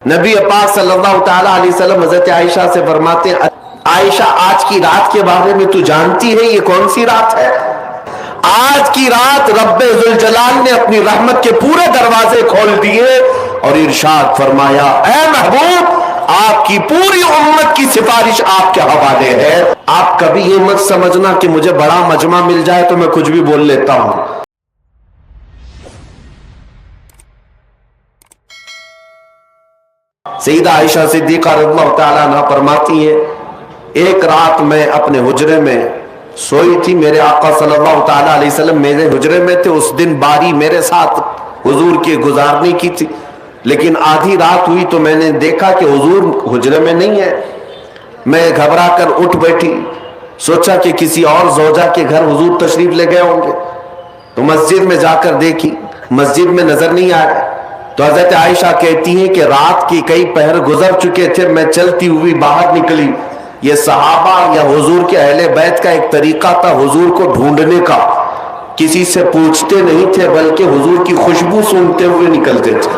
نبی پاک صلی اللہ تعالیٰ علیہ وسلم حضرت عائشہ سے فرماتے ہیں، عائشہ آج کی رات کے بارے میں تو جانتی ہے یہ کون سی رات ہے؟ آج کی رات رب ذوالجلال نے اپنی رحمت کے پورے دروازے کھول دیے اور ارشاد فرمایا، اے محبوب آپ کی پوری امت کی سفارش آپ کے حوالے ہے۔ آپ کبھی یہ مت سمجھنا کہ مجھے بڑا مجمع مل جائے تو میں کچھ بھی بول لیتا ہوں۔ سیدہ عائشہ صدیقہ رضی اللہ تعالیٰ عنہ فرماتی ہیں، ایک رات میں اپنے حجرے میں سوئی تھی، میرے آقا صلی اللہ تعالیٰ علیہ وسلم میرے حجرے میں تھے، اس دن باری میرے ساتھ حضور کے گزارنے کی تھی، لیکن آدھی رات ہوئی تو میں نے دیکھا کہ حضور حجرے میں نہیں ہے۔ میں گھبرا کر اٹھ بیٹھی، سوچا کہ کسی اور زوجہ کے گھر حضور تشریف لے گئے ہوں گے، تو مسجد میں جا کر دیکھی، مسجد میں نظر نہیں آیا۔ تو حضرت عائشہ کہتی ہیں کہ رات کی کئی پہر گزر چکے تھے، میں چلتی ہوئی باہر نکلی۔ یہ صحابہ یا حضور کے اہل بیت کا ایک طریقہ تھا حضور کو ڈھونڈنے کا، کسی سے پوچھتے نہیں تھے بلکہ حضور کی خوشبو سونگتے ہوئے نکلتے تھے۔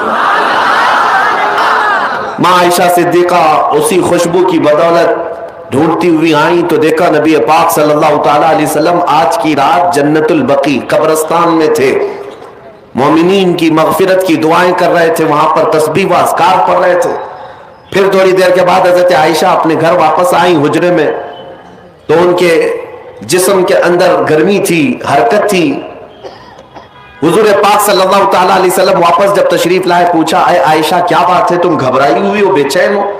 ماں عائشہ صدیقہ اسی خوشبو کی بدولت ڈھونڈتی ہوئی آئیں تو دیکھا نبی پاک صلی اللہ تعالیٰ علیہ وسلم آج کی رات جنت البقیع قبرستان میں تھے، مومنین کی مغفرت کی دعائیں کر رہے تھے، وہاں پر تسبیح و اذکار پڑھ رہے تھے۔ پھر تھوڑی دیر کے بعد حضرت عائشہ اپنے گھر واپس آئیں حجرے میں، تو ان کے جسم کے اندر گرمی تھی، حرکت تھی۔ حضور پاک صلی اللہ تعالیٰ علیہ وسلم واپس جب تشریف لائے، پوچھا، اے عائشہ کیا بات ہے، تم گھبرائی ہوئی ہو، بے چین ہو؟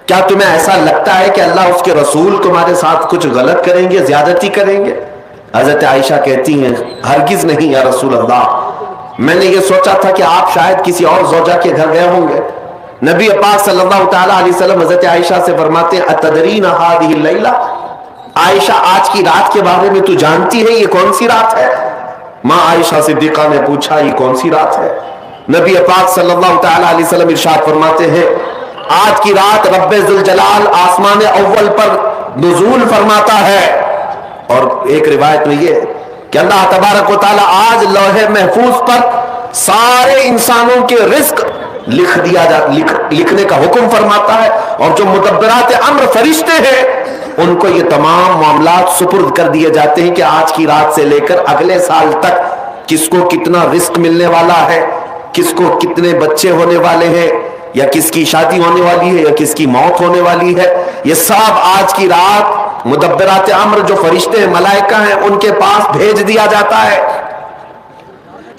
کیا تمہیں ایسا لگتا ہے کہ اللہ اس کے رسول تمہارے ساتھ کچھ غلط کریں گے، زیادتی کریں گے؟ حضرت عائشہ کہتی ہیں، ہرگز نہیں یا رسول اللہ، میں نے یہ سوچا تھا کہ آپ شاید کسی اور زوجہ کے گھر گئے ہوں گے۔ نبی پاک صلی اللہ تعالیٰ علیہ وسلم حضرت عائشہ سے فرماتے ہیں، اتدرین هذه اللیلہ، عائشہ آج کی رات کے بارے میں تو جانتی ہے یہ کون سی رات ہے؟ ماں عائشہ صدیقہ نے پوچھا، یہ کون سی رات ہے؟ نبی پاک صلی اللہ تعالیٰ علیہ وسلم ارشاد فرماتے ہیں، آج کی رات رب ذوالجلال آسمان اول پر نزول فرماتا ہے، اور ایک روایت میں یہ کہ اللہ تبارک و تعالیٰ آج لوح محفوظ پر سارے انسانوں کے رزق لکھنے کا حکم فرماتا ہے، اور جو مدبرات امر فرشتے ہیں ان کو یہ تمام معاملات سپرد کر دیے جاتے ہیں کہ آج کی رات سے لے کر اگلے سال تک کس کو کتنا رزق ملنے والا ہے، کس کو کتنے بچے ہونے والے ہیں، یا کس کی شادی ہونے والی ہے، یا کس کی موت ہونے والی ہے، یہ سب آج کی رات مدبرات امر جو فرشتے ہیں، ملائکہ ہیں، ان کے پاس بھیج دیا جاتا ہے۔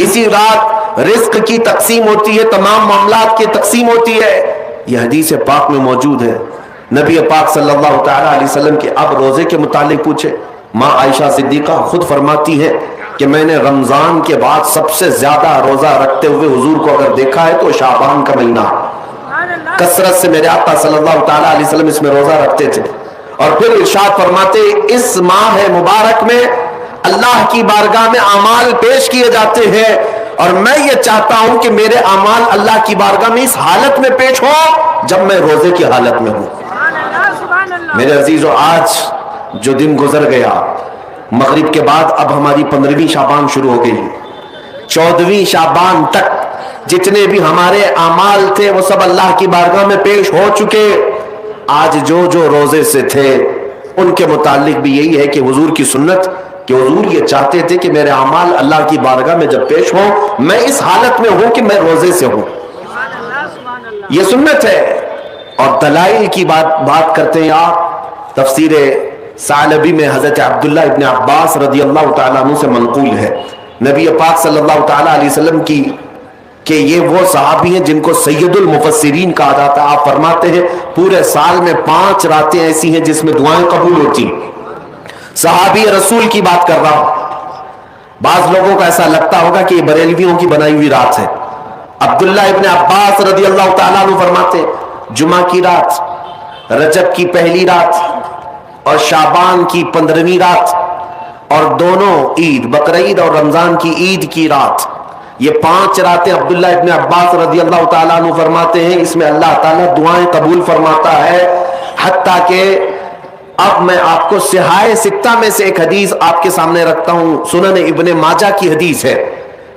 اسی رات رزق کی تقسیم ہوتی ہے، تمام معاملات کی تقسیم ہوتی ہے۔ یہ حدیث پاک میں موجود ہے۔ نبی پاک صلی اللہ تعالیٰ علیہ وسلم کے اب روزے کے متعلق پوچھے، ماں عائشہ صدیقہ خود فرماتی ہے کہ میں نے رمضان کے بعد سب سے زیادہ روزہ رکھتے ہوئے حضور کو اگر دیکھا ہے تو شعبان کا مہینہ، کثرت سے میرے آقا صلی اللہ تعالیٰ علیہ وسلم اس میں روزہ رکھتے تھے۔ اور پھر ارشاد فرماتے، اس ماہ مبارک میں اللہ کی بارگاہ میں اعمال پیش کیے جاتے ہیں، اور میں یہ چاہتا ہوں کہ میرے اعمال اللہ کی بارگاہ میں اس حالت میں پیش ہو جب میں روزے کی حالت میں ہوں۔ میرے عزیزو، آج جو دن گزر گیا، مغرب کے بعد اب ہماری 15ویں شعبان شروع ہو گئی، 14ویں شعبان تک جتنے بھی ہمارے اعمال تھے وہ سب اللہ کی بارگاہ میں پیش ہو چکے۔ آج جو روزے سے تھے ان کے متعلق بھی یہی ہے کہ حضور کی سنت، کہ حضور یہ چاہتے تھے کہ میرے اعمال اللہ کی بارگاہ میں جب پیش ہوں میں اس حالت میں ہوں کہ میں روزے سے ہوں، یہ سنت ہے۔ اور دلائل کی بات کرتے ہیں آپ، تفسیر ثعلبی میں حضرت عبداللہ ابن عباس رضی اللہ تعالیٰ عنہ سے منقول ہے، نبی پاک صلی اللہ تعالیٰ علیہ وسلم کی، کہ یہ وہ صحابی ہیں جن کو سید المفسرین کہا جاتا ہے۔ آپ فرماتے ہیں پورے سال میں 5 راتیں ایسی ہیں جس میں دعائیں قبول ہوتی ہیں۔ صحابی رسول کی بات کر رہا ہوں، بعض لوگوں کو ایسا لگتا ہوگا کہ یہ بریلویوں کی بنائی ہوئی رات ہے۔ عبداللہ ابن عباس رضی اللہ تعالیٰ عنہ فرماتے ہیں جمعہ کی رات، رجب کی پہلی رات، اور شعبان کی 15ویں رات، اور دونوں عید، بقرعید اور رمضان کی عید کی رات، یہ 5 راتیں عبداللہ ابن عباس رضی اللہ تعالیٰ عنہ فرماتے ہیں اس میں اللہ تعالیٰ دعائیں قبول فرماتا ہے۔ حتیٰ کہ اب میں آپ کو صحائح ستہ میں سے ایک حدیث آپ کے سامنے رکھتا ہوں، سنن ابن ماجہ کی حدیث ہے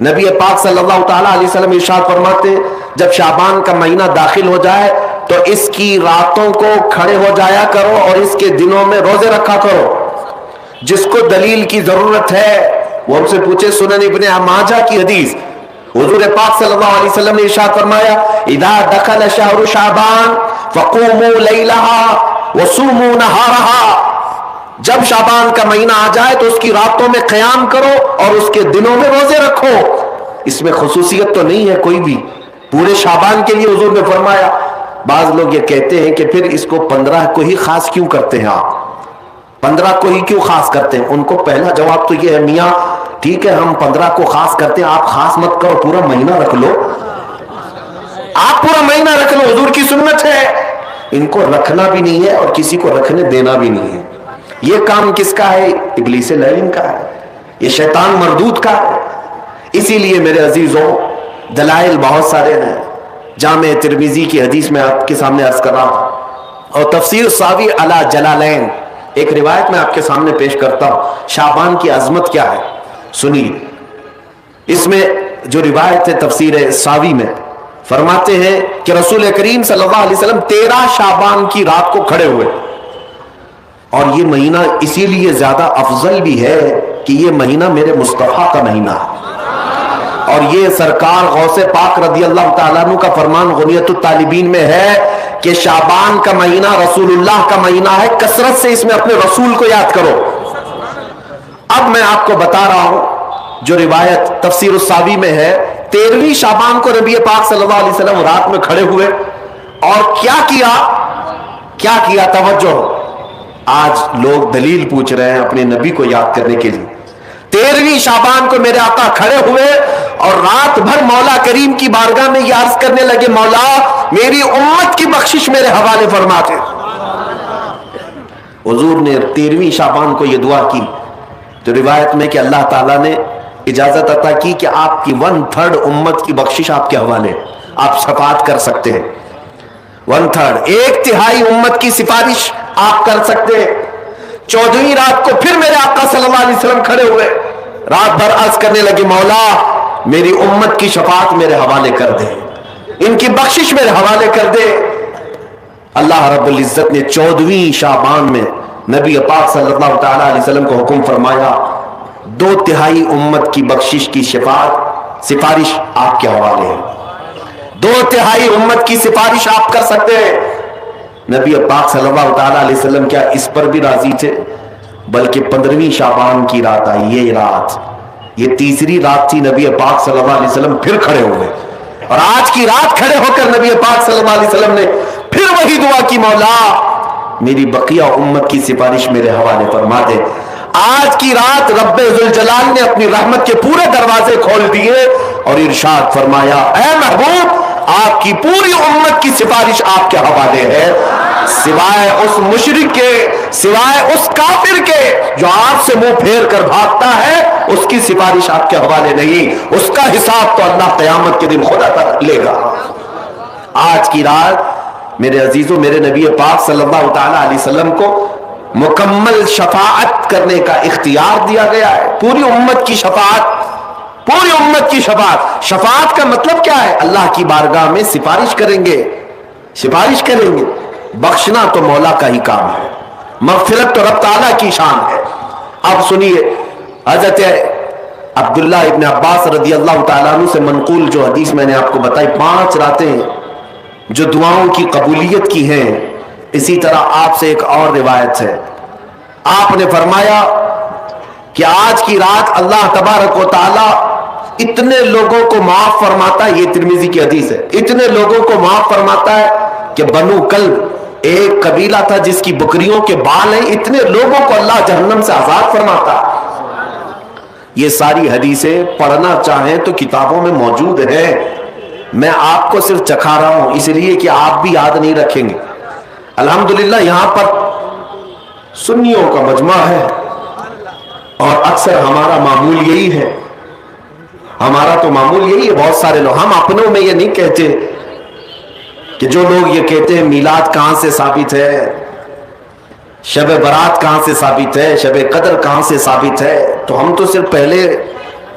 نبی پاک صلی اللہ تعالیٰ علیہ وسلم ارشاد فرماتے ہیں جب شعبان کا مہینہ داخل ہو جائے تو اس کی راتوں کو کھڑے ہو جایا کرو اور اس کے دنوں میں روزے رکھا کرو. جس کو دلیل کی ضرورت ہے وہ ہم سے پوچھے. سنن ابن ماجہ کی حدیث, حضور پاک صلی اللہ علیہ وسلم نے ارشاد فرمایا اذا دخل شہر شعبان فقوموا لیلہا وصوموا نہارہا. جب شعبان کا مہینہ آ جائے تو اس کی راتوں میں قیام کرو اور اس کے دنوں میں روزے رکھو. اس میں خصوصیت تو نہیں ہے کوئی بھی, پورے شعبان کے لیے حضور نے فرمایا. بعض لوگ یہ کہتے ہیں کہ پھر اس کو 15 کو ہی خاص کیوں کرتے ہیں آپ, 15 کو ہی کیوں خاص کرتے ہیں؟ ان کو پہلا جواب تو یہ ہے میاں ٹھیک ہے ہم 15 کو خاص کرتے ہیں, آپ خاص مت کرو, پورا مہینہ رکھ لو, آپ پورا مہینہ رکھ لو, حضور کی سنت ہے. ان کو رکھنا بھی نہیں ہے اور کسی کو رکھنے دینا بھی نہیں ہے. یہ کام کس کا ہے؟ ابلیس لعین کا ہے, یہ شیطان مردود کا ہے. اسی لیے میرے عزیزوں دلائل بہت سارے ہیں. جامع ترمذی کی حدیث میں آپ کے سامنے عرض کر رہا ہوں, اور تفسیر ساوی علی جلالین ایک روایت میں آپ کے سامنے پیش کرتا ہوں. شعبان کی عظمت کیا ہے سنیے. اس میں جو روایت ہے تفسیر ساوی میں فرماتے ہیں کہ رسول کریم صلی اللہ علیہ وسلم 13 شعبان کی رات کو کھڑے ہوئے. اور یہ مہینہ اسی لیے زیادہ افضل بھی ہے کہ یہ مہینہ میرے مصطفیٰ کا مہینہ ہے, اور یہ سرکار غوث پاک رضی اللہ تعالیٰ عنہ کا فرمان غنیت الطالبین میں ہے کہ شعبان کا مہینہ رسول اللہ کا مہینہ ہے, کثرت سے اس میں اپنے رسول کو یاد کرو. اب میں آپ کو بتا رہا ہوں جو روایت تفسیر الساوی میں ہے, 13ویں شعبان کو نبی پاک صلی اللہ علیہ وسلم رات میں کھڑے ہوئے اور کیا کیا توجہ. آج لوگ دلیل پوچھ رہے ہیں اپنے نبی کو یاد کرنے کے لیے. 13ویں شعبان کو میرے آقا کھڑے ہوئے اور رات بھر مولا کریم کی بارگاہ میں یہ عرض کرنے لگے مولا میری امت کی بخشش میرے حوالے فرما دے. حضور نے 13ویں شعبان کو یہ دعا کی تو روایت میں کہ اللہ تعالیٰ نے اجازت عطا کی کہ آپ کی 1/3 امت کی بخشش آپ کے حوالے, آپ شفاعت کر سکتے ہیں. 1/3 1/3 امت کی سفارش آپ کر سکتے ہیں. 14ویں رات کو پھر میرے آقا صلی اللہ علیہ وسلم کھڑے ہوئے, رات بھر عرض کرنے لگے مولا میری امت کی شفاعت میرے حوالے کر دے, ان کی بخشش میرے حوالے کر دے. اللہ رب العزت نے 14ویں شعبان میں نبی پاک صلی اللہ تعالیٰ علیہ وسلم کو حکم فرمایا 2/3 امت کی بخشش کی شفاعت سفارش آپ کے حوالے ہے. 2/3 امت کی سفارش آپ کر سکتے ہیں. نبی پاک صلی اللہ تعالیٰ علیہ وسلم کیا اس پر بھی راضی تھے, بلکہ 15ویں شعبان کی رات آئی, یہ رات یہ تیسری رات تھی. نبی پاک صلی اللہ علیہ وسلم پھر کھڑے ہوئے اور آج کی رات کھڑے ہو کر نبی پاک صلی اللہ علیہ وسلم نے پھر وہی دعا کی مولا میری بقیہ امت کی سفارش میرے حوالے فرما دے. آج کی رات رب ذوالجلال نے اپنی رحمت کے پورے دروازے کھول دیے اور ارشاد فرمایا اے محبوب آپ کی پوری امت کی سفارش آپ کے حوالے ہے, سوائے اس مشرک کے, سوائے اس کافر کے جو آپ سے منہ پھیر کر بھاگتا ہے, اس کی سفارش آپ کے حوالے نہیں. اس کا حساب تو اللہ قیامت کے دن خدا تک لے گا. آج کی رات میرے عزیزوں میرے نبی پاک صلی اللہ تعالی علیہ وسلم کو مکمل شفاعت کرنے کا اختیار دیا گیا ہے. پوری امت کی شفاعت, پوری امت کی شفاعت. شفاعت کا مطلب کیا ہے؟ اللہ کی بارگاہ میں سفارش کریں گے, سفارش کریں گے. بخشنا تو مولا کا ہی کام ہے, مغفرت تو رب تعالیٰ کی شان ہے. اب سنیے حضرت عبداللہ ابن عباس رضی اللہ تعالیٰ عنہ سے منقول جو حدیث میں نے آپ کو بتائی, 5 راتیں جو دعاؤں کی قبولیت کی ہیں. اسی طرح آپ سے ایک اور روایت ہے, آپ نے فرمایا کہ آج کی رات اللہ تبارک و تعالی اتنے لوگوں کو معاف فرماتا ہے, یہ ترمذی کی حدیث ہے, اتنے لوگوں کو معاف فرماتا ہے کہ بنو کلب ایک قبیلہ تھا جس کی بکریوں کے بال ہیں, اتنے لوگوں کو اللہ جہنم سے آزاد فرماتا ہے. یہ ساری حدیثیں پڑھنا چاہیں تو کتابوں میں موجود ہیں. میں آپ کو صرف چکھا رہا ہوں اس لیے کہ آپ بھی یاد نہیں رکھیں گے. الحمدللہ یہاں پر سنیوں کا مجمع ہے اور اکثر ہمارا معمول یہی ہے, ہمارا تو معمول یہی ہے. بہت سارے لوگ, ہم اپنوں میں یہ نہیں کہتے کہ جو لوگ یہ کہتے ہیں میلاد کہاں سے ثابت ہے, شب برات کہاں سے ثابت ہے, شب قدر کہاں سے ثابت ہے, تو ہم تو صرف پہلے